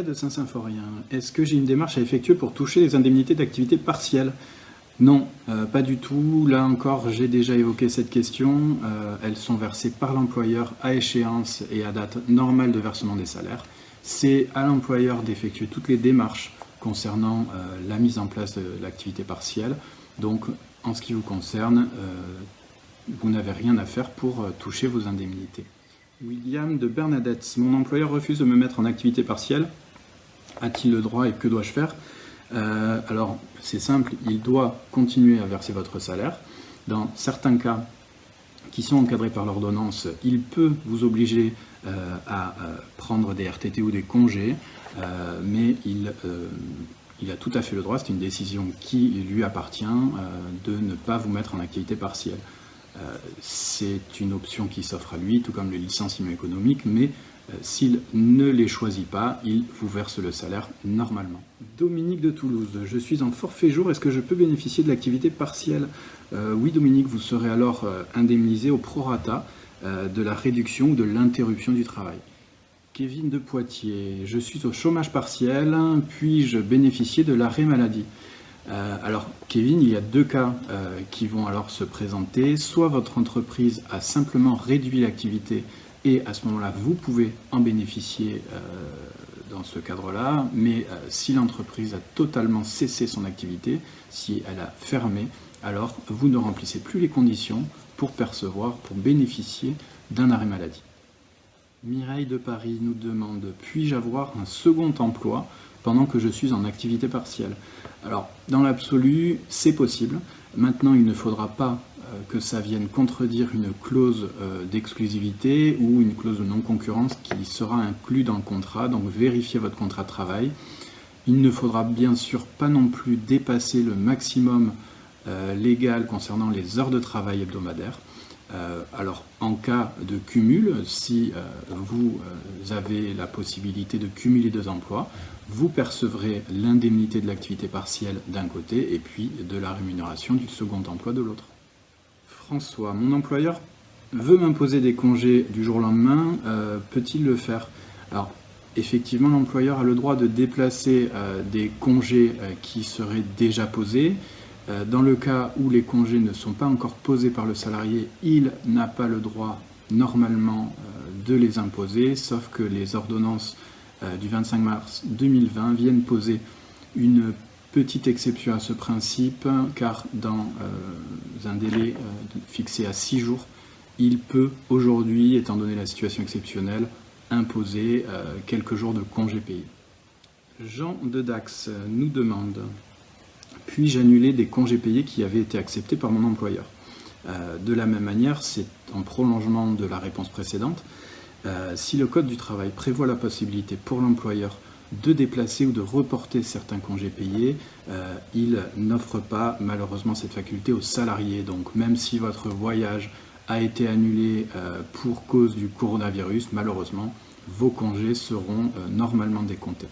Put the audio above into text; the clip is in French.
de Saint-Symphorien. Est-ce que j'ai une démarche à effectuer pour toucher les indemnités d'activité partielle? Non, pas du tout. Là encore, j'ai déjà évoqué cette question. Elles sont versées par l'employeur à échéance et à date normale de versement des salaires. C'est à l'employeur d'effectuer toutes les démarches concernant la mise en place de l'activité partielle. Donc, en ce qui vous concerne, vous n'avez rien à faire pour toucher vos indemnités. William de Bernadette. Mon employeur refuse de me mettre en activité partielle. A-t-il le droit et que dois-je faire? Alors, c'est simple, il doit continuer à verser votre salaire. Dans certains cas qui sont encadrés par l'ordonnance, il peut vous obliger à prendre des RTT ou des congés, mais il a tout à fait le droit, c'est une décision qui lui appartient, de ne pas vous mettre en activité partielle. C'est une option qui s'offre à lui, tout comme le licenciement économique, mais s'il ne les choisit pas, il vous verse le salaire normalement. Dominique de Toulouse, je suis en forfait jour, est-ce que je peux bénéficier de l'activité partielle? Oui Dominique, vous serez alors indemnisé au prorata de la réduction ou de l'interruption du travail. Kevin de Poitiers, je suis au chômage partiel, puis-je bénéficier de l'arrêt maladie? Alors Kevin, il y a deux cas qui vont alors se présenter. Soit votre entreprise a simplement réduit l'activité et à ce moment-là, vous pouvez en bénéficier dans ce cadre-là, mais si l'entreprise a totalement cessé son activité, si elle a fermé, alors vous ne remplissez plus les conditions pour bénéficier d'un arrêt maladie. Mireille de Paris nous demande, puis-je avoir un second emploi pendant que je suis en activité partielle? Alors, dans l'absolu, c'est possible. Maintenant, il ne faudra pas que ça vienne contredire une clause d'exclusivité ou une clause de non-concurrence qui sera inclue dans le contrat, donc vérifiez votre contrat de travail. Il ne faudra bien sûr pas non plus dépasser le maximum légal concernant les heures de travail hebdomadaires. Alors, en cas de cumul, si vous avez la possibilité de cumuler deux emplois, vous percevrez l'indemnité de l'activité partielle d'un côté et puis de la rémunération du second emploi de l'autre. François, mon employeur veut m'imposer des congés du jour au lendemain, peut-il le faire? Alors, effectivement, l'employeur a le droit de déplacer des congés qui seraient déjà posés. Dans le cas où les congés ne sont pas encore posés par le salarié, il n'a pas le droit normalement de les imposer, sauf que les ordonnances du 25 mars 2020 viennent poser une petite exception à ce principe, car dans un délai fixé à 6 jours, il peut aujourd'hui, étant donné la situation exceptionnelle, imposer quelques jours de congés payés. Jean de Dax nous demande: puis-je annuler des congés payés qui avaient été acceptés par mon employeur? De la même manière, c'est en prolongement de la réponse précédente. Si le Code du travail prévoit la possibilité pour l'employeur de déplacer ou de reporter certains congés payés, il n'offre pas malheureusement cette faculté aux salariés. Donc même si votre voyage a été annulé pour cause du coronavirus, malheureusement, vos congés seront normalement décomptés.